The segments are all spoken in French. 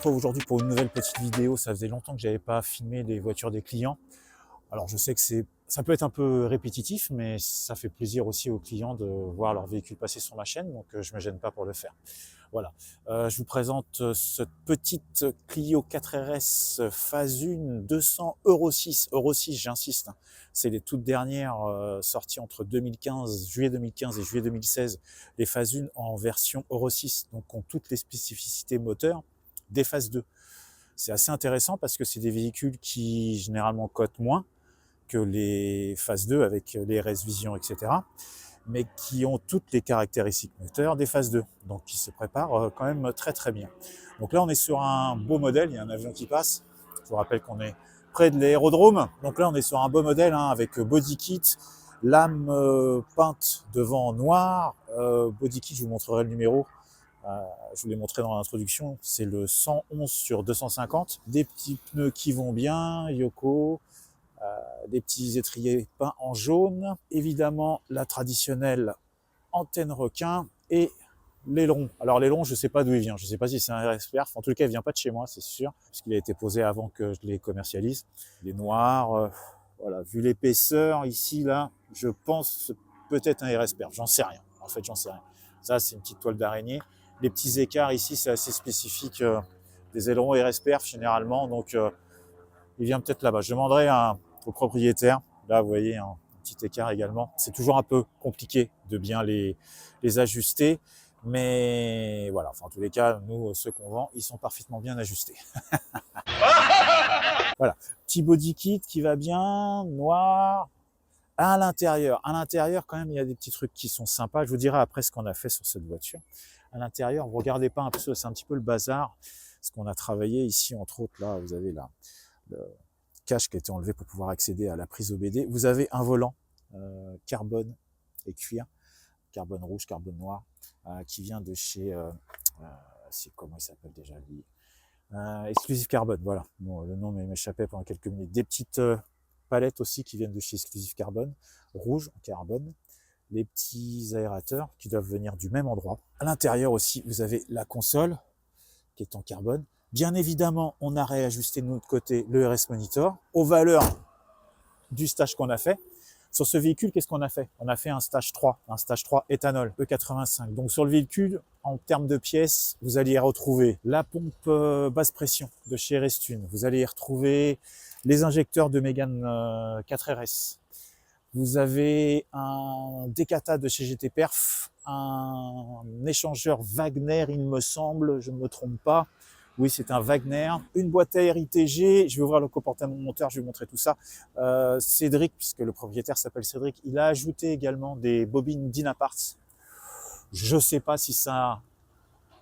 retrouve aujourd'hui pour une nouvelle petite vidéo. Ça faisait longtemps que j'avais pas filmé des voitures des clients. Alors je sais que ça peut être un peu répétitif, mais ça fait plaisir aussi aux clients de voir leur véhicule passer sur ma chaîne, donc je me gêne pas pour le faire. Voilà, je vous présente cette petite Clio 4RS phase 1 200 Euro 6. Euro 6, j'insiste, hein. C'est les toutes dernières sorties entre 2015, juillet 2015 et juillet 2016, les phases 1 en version Euro 6, donc ont toutes les spécificités moteurs des phases 2. C'est assez intéressant parce que c'est des véhicules qui généralement cotent moins que les phases 2 avec les RS Vision, etc., mais qui ont toutes les caractéristiques moteurs des phases 2, donc qui se préparent quand même très très bien. Donc là on est sur un beau modèle, il y a un avion qui passe, je vous rappelle qu'on est près de l'aérodrome, donc là on est sur un beau modèle hein, avec body kit, lame peinte devant en noir, body kit, je vous montrerai le numéro, je vous l'ai montré dans l'introduction, c'est le 111 sur 250, des petits pneus qui vont bien, Yoko, des petits étriers peints en jaune, évidemment la traditionnelle antenne requin et l'aileron. Alors l'aileron, je ne sais pas d'où il vient, je ne sais pas si c'est un RS Perf, en tout cas il ne vient pas de chez moi, c'est sûr, puisqu'il a été posé avant que je les commercialise. Il est noir, voilà, vu l'épaisseur ici, là, je pense peut-être un RS Perf, j'en sais rien, en fait j'en sais rien. Ça c'est une petite toile d'araignée. Les petits écarts ici, c'est assez spécifique des ailerons RS Perf généralement, donc il vient peut-être là-bas. Je demanderai au propriétaire. Là, vous voyez, un petit écart également. C'est toujours un peu compliqué de bien les ajuster. Mais voilà, enfin, en tous les cas, nous, ceux qu'on vend, ils sont parfaitement bien ajustés. Voilà, petit body kit qui va bien, noir. À l'intérieur, quand même, il y a des petits trucs qui sont sympas. Je vous dirai après ce qu'on a fait sur cette voiture. À l'intérieur, vous regardez pas un peu, c'est un petit peu le bazar. Ce qu'on a travaillé ici, entre autres, là, vous avez là le cache qui a été enlevé pour pouvoir accéder à la prise OBD. Vous avez un volant carbone et cuir, carbone rouge, carbone noir, qui vient de chez, c'est comment il s'appelle déjà lui, Exclusive Carbone, voilà. Bon, le nom m'échappait pendant quelques minutes. Des petites palettes aussi qui viennent de chez Exclusive Carbone, rouge en carbone. Les petits aérateurs qui doivent venir du même endroit. À l'intérieur aussi, vous avez la console qui est en carbone. Bien évidemment, on a réajusté de notre côté le RS Monitor aux valeurs du stage qu'on a fait. Sur ce véhicule, qu'est-ce qu'on a fait? On a fait un stage 3 éthanol E85. Donc sur le véhicule, en termes de pièces, vous allez y retrouver la pompe basse pression de chez Restune. Vous allez y retrouver les injecteurs de Mégane 4RS. Vous avez un Decata de chez GT Perf, un échangeur Wagner, il me semble, je ne me trompe pas. Oui, c'est un Wagner. Une boîte à air ITG, je vais ouvrir le comportement moteur, je vais vous montrer tout ça. Cédric, puisque le propriétaire s'appelle Cédric, il a ajouté également des bobines Dynaparts. Je ne sais pas si ça a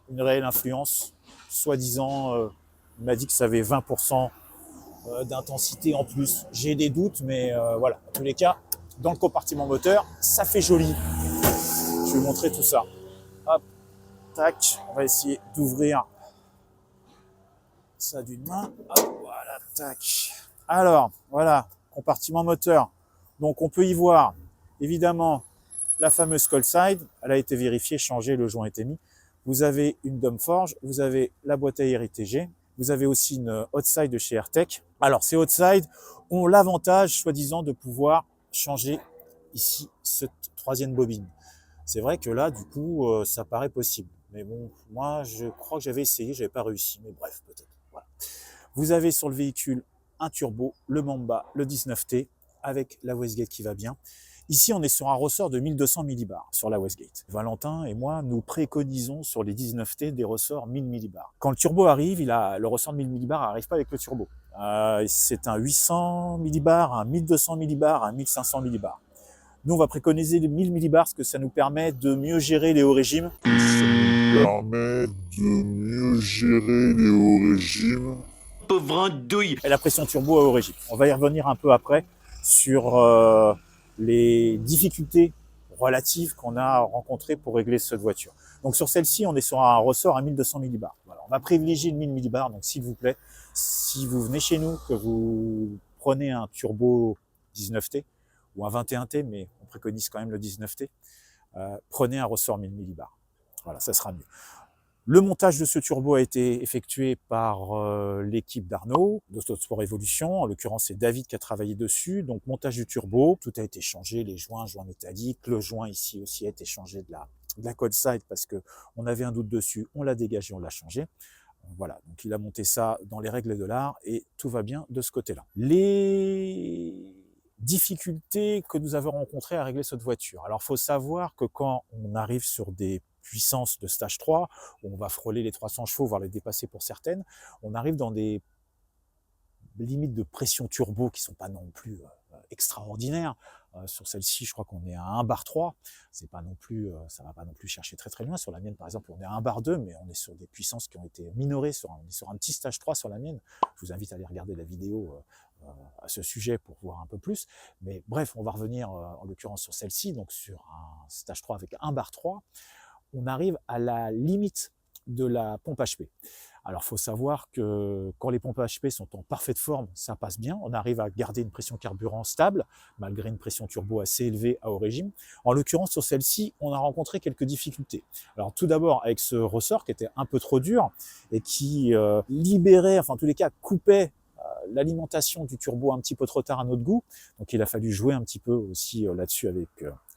une réelle influence. Soi-disant, il m'a dit que ça avait 20% d'intensité en plus. J'ai des doutes, mais voilà. En tous les cas, dans le compartiment moteur, ça fait joli. Je vais vous montrer tout ça. Hop, tac, on va essayer d'ouvrir ça d'une main. Hop, voilà, tac. Alors, voilà, compartiment moteur. Donc, on peut y voir, évidemment, la fameuse cold side. Elle a été vérifiée, changée, le joint a été mis. Vous avez une dome forge, vous avez la boîte à air ITG. Vous avez aussi une hot side de chez AirTech. Alors, ces hot side ont l'avantage, soi-disant, de pouvoir changer ici cette troisième bobine. C'est vrai que là, du coup, ça paraît possible. Mais bon, moi, je crois que j'avais essayé, j'avais pas réussi. Mais bref, peut-être. Voilà. Vous avez sur le véhicule un turbo, le Mamba, le 19T, avec la Westgate qui va bien. Ici, on est sur un ressort de 1200 millibars sur la Westgate. Valentin et moi, nous préconisons sur les 19T des ressorts 1000 millibars. Quand le turbo arrive, le ressort de 1000 millibars n'arrive pas avec le turbo. C'est un 800 millibars, un 1200 millibars, un 1500 millibars. Nous, on va préconiser les 1000 millibars parce que ça nous permet de mieux gérer les hauts régimes. Pauvre andouille. Et la pression turbo à haut régime. On va y revenir un peu après sur les difficultés relatives qu'on a rencontrées pour régler cette voiture. Donc sur celle-ci, on est sur un ressort à 1200 millibars. Voilà, on va privilégier le 1000 millibars. Donc s'il vous plaît, si vous venez chez nous, que vous prenez un turbo 19T ou un 21T, mais on préconise quand même le 19T, prenez un ressort 1000 millibars. Voilà, ça sera mieux. Le montage de ce turbo a été effectué par l'équipe d'Arnaud, d'Autosport Evolution. En l'occurrence, c'est David qui a travaillé dessus. Donc, montage du turbo, tout a été changé, les joints métalliques. Le joint ici aussi a été changé de la cold side parce qu'on avait un doute dessus. On l'a dégagé, on l'a changé. Voilà, donc il a monté ça dans les règles de l'art et tout va bien de ce côté-là. Les difficultés que nous avons rencontrées à régler cette voiture. Alors, il faut savoir que quand on arrive sur des puissances de stage 3, où on va frôler les 300 chevaux, voire les dépasser pour certaines, on arrive dans des limites de pression turbo qui sont pas non plus extraordinaires. Sur celle-ci, je crois qu'on est à 1 bar 3. C'est pas non plus, ça va pas non plus chercher très très loin. Sur la mienne, par exemple, on est à 1 bar 2, mais on est sur des puissances qui ont été minorées. On est sur un petit stage 3 sur la mienne. Je vous invite à aller regarder la vidéo à ce sujet pour voir un peu plus. Mais bref, on va revenir en l'occurrence sur celle-ci, donc sur un stage 3 avec 1 bar 3. On arrive à la limite de la pompe HP. Alors, il faut savoir que quand les pompes HP sont en parfaite forme, ça passe bien. On arrive à garder une pression carburant stable, malgré une pression turbo assez élevée à haut régime. En l'occurrence, sur celle-ci, on a rencontré quelques difficultés. Alors, tout d'abord, avec ce ressort qui était un peu trop dur et qui libérait, enfin, en tous les cas, coupait l'alimentation du turbo un petit peu trop tard à notre goût. Donc, il a fallu jouer un petit peu aussi là-dessus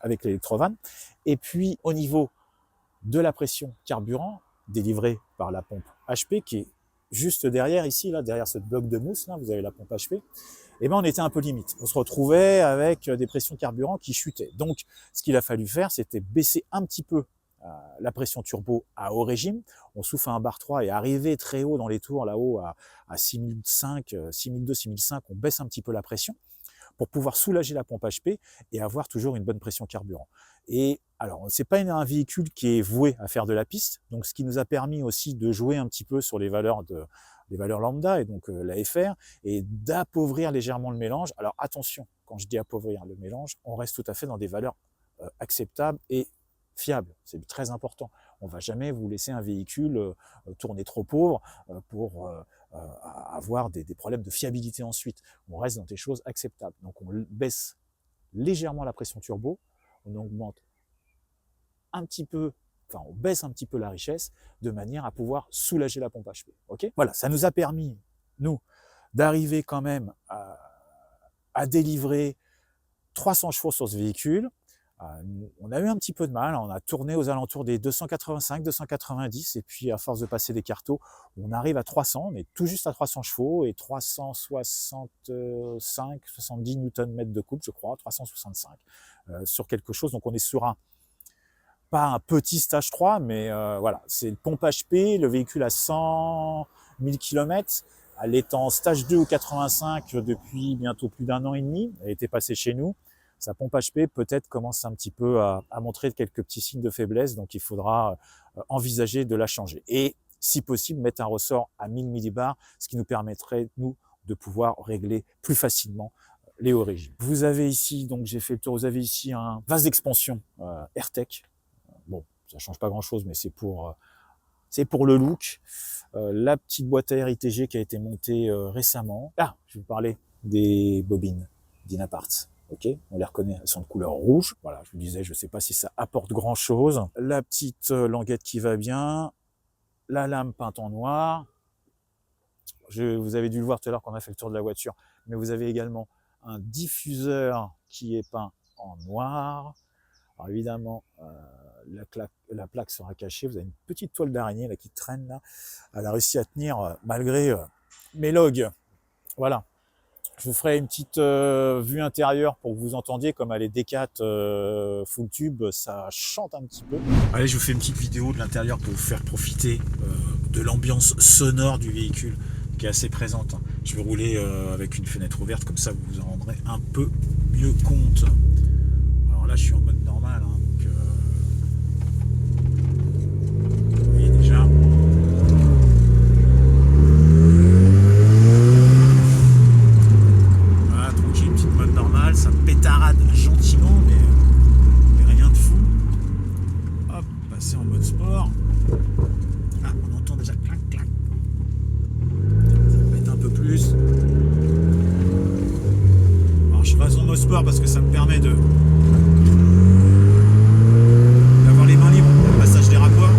avec l'électrovanne. Et puis, au niveau de la pression carburant délivrée par la pompe HP qui est juste derrière ici, là, derrière ce bloc de mousse, là, vous avez la pompe HP, et ben on était un peu limite. On se retrouvait avec des pressions carburant qui chutaient. Donc, ce qu'il a fallu faire, c'était baisser un petit peu la pression turbo à haut régime. On souffle à 1 bar 3 et arriver très haut dans les tours, là-haut à 6005, 6002, 6005, on baisse un petit peu la pression pour pouvoir soulager la pompe HP et avoir toujours une bonne pression carburant. Et alors, c'est pas un véhicule qui est voué à faire de la piste, donc ce qui nous a permis aussi de jouer un petit peu sur les valeurs lambda et donc la FR et d'appauvrir légèrement le mélange. Alors attention, quand je dis appauvrir le mélange, on reste tout à fait dans des valeurs acceptables et fiables. C'est très important. On va jamais vous laisser un véhicule tourner trop pauvre pour avoir des problèmes de fiabilité ensuite. On reste dans des choses acceptables. Donc on baisse légèrement la pression turbo, on augmente un petit peu, enfin on baisse un petit peu la richesse de manière à pouvoir soulager la pompe HP. Okay, voilà, ça nous a permis, nous, d'arriver quand même à délivrer 300 chevaux sur ce véhicule. On a eu un petit peu de mal, on a tourné aux alentours des 285, 290, et puis à force de passer des cartos, on arrive à 300, on est tout juste à 300 chevaux et 365, 70 Nm de couple, je crois, 365 sur quelque chose. Donc on est sur pas un petit stage 3, mais voilà, c'est une pompe HP, le véhicule a 100 000 km, elle est en stage 2 ou 85 depuis bientôt plus d'1 an et demi, elle était passée chez nous. Sa pompe HP peut-être commence un petit peu à montrer quelques petits signes de faiblesse, donc il faudra envisager de la changer. Et si possible, mettre un ressort à 1000 millibars, ce qui nous permettrait, nous, de pouvoir régler plus facilement les hauts régimes. Vous avez ici, donc j'ai fait le tour, vous avez ici un vase d'expansion AirTech. Bon, ça change pas grand-chose, mais c'est pour le look. La petite boîte à air ITG qui a été montée récemment. Ah, je vais vous parler des bobines d'Inaparts. Ok, on les reconnaît, elles sont de couleur rouge. Voilà, je vous disais, je ne sais pas si ça apporte grand-chose. La petite languette qui va bien, la lame peinte en noir. Vous avez dû le voir tout à l'heure quand on a fait le tour de la voiture, mais vous avez également un diffuseur qui est peint en noir. Alors évidemment, la plaque sera cachée. Vous avez une petite toile d'araignée là qui traîne là. Elle a réussi à tenir malgré mes logs. Voilà. Je vous ferai une petite vue intérieure pour que vous entendiez comme elle est D4 full tube, ça chante un petit peu. Allez, je vous fais une petite vidéo de l'intérieur pour vous faire profiter de l'ambiance sonore du véhicule qui est assez présente. Je vais rouler avec une fenêtre ouverte, comme ça vous vous en rendrez un peu mieux compte. Alors là, je suis en mode normal, hein, donc vous voyez déjà. Ça pétarade gentiment, mais rien de fou. Hop, passer en mode sport. Ah, on entend déjà clac clac. Ça pète un peu plus. Alors je passe en mode sport parce que ça me permet d'avoir les mains libres pour le passage des rapports.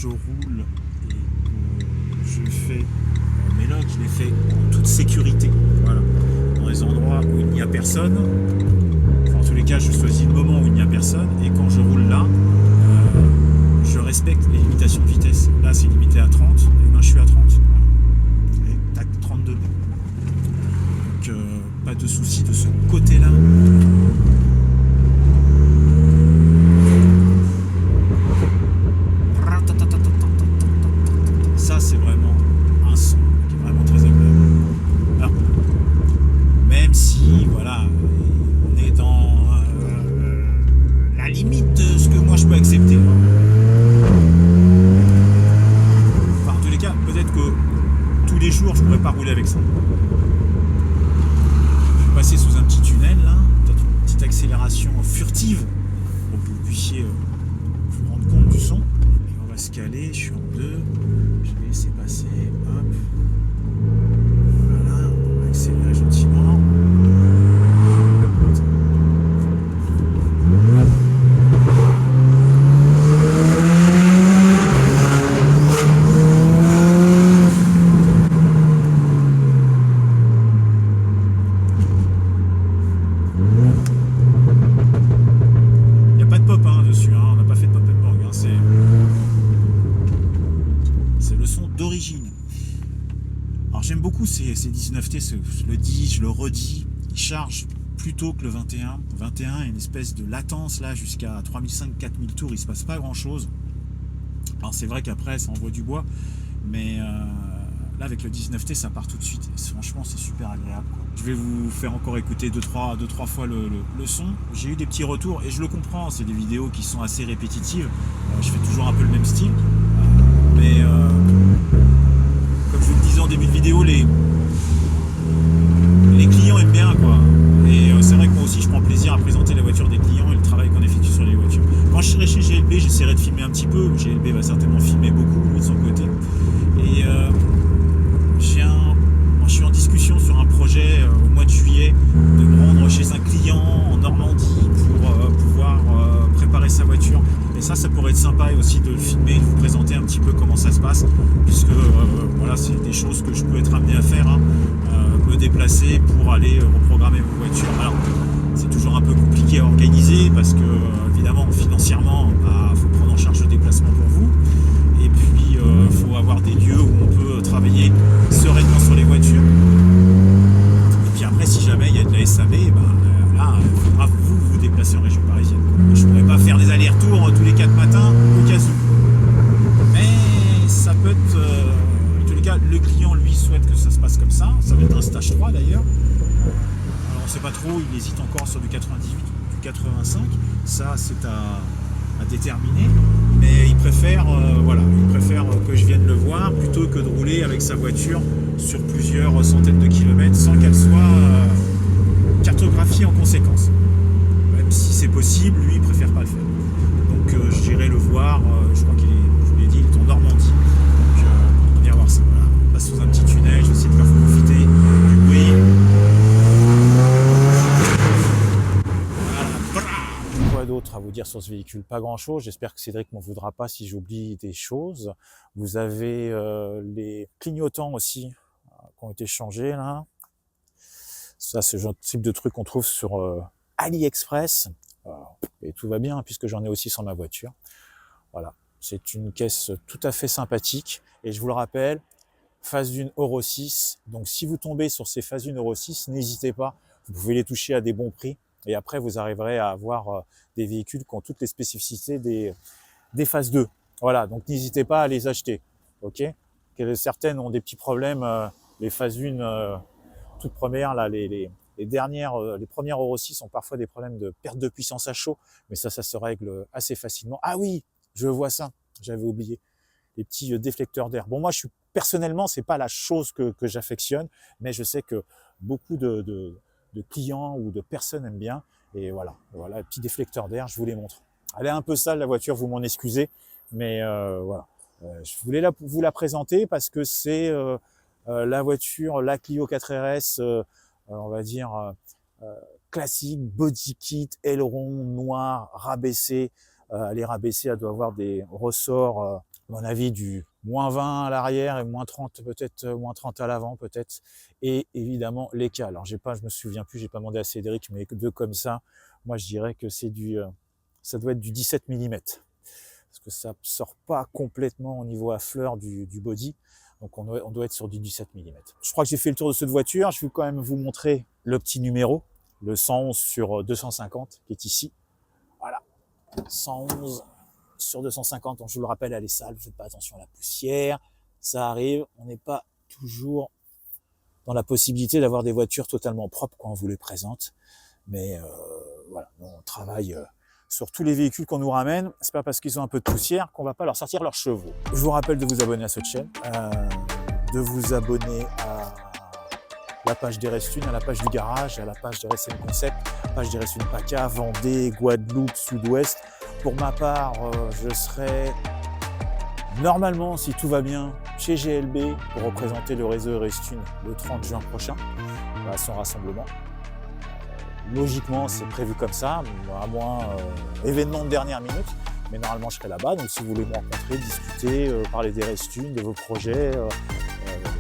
je roule et que je fais mes logs, je les fais en toute sécurité. Voilà. Dans les endroits où il n'y a personne. Enfin, en tous les cas, je choisis le moment où il n'y a personne. Et quand je roule là, je respecte les limitations de vitesse. Là, c'est limité à 30. Et ben, je suis à 30. Voilà. Et tac, 32. Donc, pas de souci de ce côté-là. Ça, c'est vraiment un son qui est vraiment très agréable. Alors, même si, voilà, on est dans la limite de ce que moi je peux accepter. Enfin, en tous les cas, peut-être que tous les jours, je pourrais pas rouler avec ça. Je vais passer sous un petit tunnel, là, peut-être une petite accélération furtive pour que vous puissiez vous rendre compte du son. Et on va se caler, je suis en 2. Je vais laisser passer, hop. Voilà, on va accélérer gentiment. Il n'y a pas de pop dessus, on n'a pas fait de pop and bang, c'est le son d'origine. Alors j'aime beaucoup ces 19T, je le dis, je le redis, ils chargent plus tôt que le 21. 21 est une espèce de latence là jusqu'à 3500-4000 tours, il se passe pas grand chose. Alors c'est vrai qu'après ça envoie du bois, mais là avec le 19T ça part tout de suite. Et franchement c'est super agréable, quoi. Je vais vous faire encore écouter 2-3 fois le son. J'ai eu des petits retours et je le comprends, c'est des vidéos qui sont assez répétitives. Je fais toujours un peu le même style. Mais comme je vous le disais en début de vidéo, les clients aiment bien, quoi. Et c'est vrai que moi aussi je prends plaisir à présenter la voiture des clients et le travail qu'on effectue sur les voitures. Quand je serai chez GLB, j'essaierai de filmer un petit peu. GLB va certainement filmer beaucoup, lui de son côté. Et je suis en discussion sur un projet au mois de juillet de me rendre chez un client en Normandie pour pouvoir préparer sa voiture. Et ça pourrait être sympa aussi de le filmer, de vous présenter un petit peu comment ça se passe, puisque voilà, c'est des choses que je peux être amené à faire, me déplacer pour aller reprogrammer vos voitures. Alors, c'est toujours un peu compliqué à organiser parce que évidemment financièrement, faut prendre en charge le déplacement pour vous. Et puis, faut avoir des lieux où on peut travailler sereinement sur les voitures. Et puis après, si jamais il y a de la SAV, là, il faudra vous déplacer en région parisienne. Je ne pourrais pas faire des allers-retours tous les 4 matins au cas où. Mais ça peut être... en tous les cas, le client, lui, souhaite que ça se passe comme ça. Ça va être un stage 3 d'ailleurs. Alors, on ne sait pas trop, il hésite encore sur du 98 ou du 85. Ça, c'est à déterminer. Mais il préfère, que je vienne le voir plutôt que de rouler avec sa voiture sur plusieurs centaines de kilomètres sans qu'elle soit cartographiée en conséquence. Même si c'est possible, lui il préfère pas le faire. Donc j'irai le voir, je crois qu'il est, je vous l'ai dit, il est en Normandie. Donc on ira voir ça. Voilà. On passe sous un petit tunnel, je vais essayer de faire profiter du bruit. Quoi d'autre à vous dire sur ce véhicule? Pas grand chose, j'espère que Cédric m'en voudra pas si j'oublie des choses. Vous avez les clignotants aussi qui ont été changés là. Ça c'est le type de truc qu'on trouve sur AliExpress. Et tout va bien puisque j'en ai aussi sur ma voiture. Voilà, c'est une caisse tout à fait sympathique. Et je vous le rappelle, phase 1 Euro 6. Donc si vous tombez sur ces phases 1 Euro 6, n'hésitez pas. Vous pouvez les toucher à des bons prix. Et après, vous arriverez à avoir des véhicules qui ont toutes les spécificités des phases 2. Voilà, donc n'hésitez pas à les acheter. Ok, certaines ont des petits problèmes. Les phases 1 toutes premières, là, les dernières, les premières Euro 6 ont parfois des problèmes de perte de puissance à chaud. Mais ça se règle assez facilement. Ah oui, je vois ça, j'avais oublié. Les petits déflecteurs d'air. Bon, moi, personnellement, c'est pas la chose que j'affectionne, mais je sais que beaucoup de clients ou de personnes aiment bien. Et voilà, les petits déflecteurs d'air, je vous les montre. Elle est un peu sale, la voiture, vous m'en excusez, mais voilà. Je voulais vous la présenter parce que c'est la voiture, la Clio 4RS, on va dire classique, body kit, aileron noir, rabaissé. Elle est rabaissée, elle doit avoir des ressorts à mon avis, du -20 à l'arrière et -30 peut-être, -30 à l'avant peut-être. Et évidemment, les cales. Alors je me souviens plus, j'ai pas demandé à Cédric, mais deux comme ça, moi je dirais que c'est ça doit être du 17 millimètres. Parce que ça sort pas complètement au niveau à fleur du body. Donc on doit être sur du 17 millimètres. Je crois que j'ai fait le tour de cette voiture. Je vais quand même vous montrer le petit numéro, le 111 sur 250 qui est ici. Voilà, 111 sur 250. Donc je vous le rappelle, elle est sale, faites pas attention à la poussière. Ça arrive, on n'est pas toujours dans la possibilité d'avoir des voitures totalement propres quand on vous les présente. Mais voilà, on travaille sur tous les véhicules qu'on nous ramène. C'est pas parce qu'ils ont un peu de poussière qu'on va pas leur sortir leurs chevaux. Je vous rappelle de vous abonner à cette chaîne, de vous abonner à la page d'Erestune, à la page du garage, à la page d'RSM Concept, page d'Erestune PACA, Vendée, Guadeloupe, Sud-Ouest. Pour ma part, je serai normalement, si tout va bien, chez GLB pour représenter le réseau Erestune le 30 juin prochain, à son rassemblement. Logiquement, c'est prévu comme ça, à moins événement de dernière minute, mais normalement je serai là-bas. Donc si vous voulez me rencontrer, discuter, parler d'Erestune, de vos projets,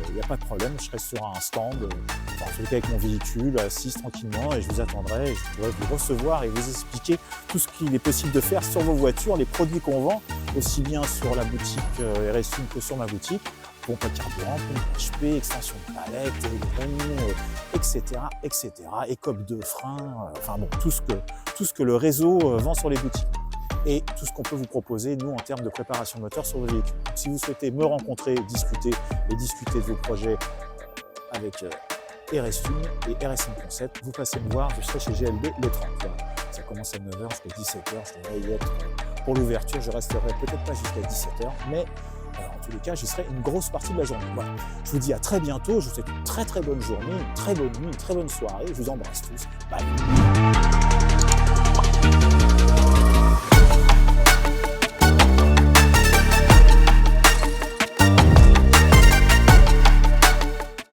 il n'y a pas de problème, je serai sur un stand, en tout cas avec mon véhicule, assis tranquillement, et je vous attendrai, et je pourrai vous recevoir et vous expliquer tout ce qu'il est possible de faire sur vos voitures, les produits qu'on vend, aussi bien sur la boutique Erestune que sur ma boutique, pompe à carburant, pompe HP, extension de palette, aileron, etc., etc., écope de frein, enfin bon, tout ce que le réseau vend sur les boutiques. Et tout ce qu'on peut vous proposer, nous, en termes de préparation moteur sur vos véhicules. Donc, si vous souhaitez me rencontrer, discuter de vos projets avec Erestune et RSM Concept, vous passez me voir, je serai chez GLB le 30. Voilà. Ça commence à 9h jusqu'à 17h, je devrais y être pour l'ouverture, je resterai peut-être pas jusqu'à 17h, mais en tous les cas, j'y serai une grosse partie de la journée. Voilà. Je vous dis à très bientôt, je vous souhaite une très très bonne journée, une très bonne nuit, une très bonne soirée, je vous embrasse tous, bye.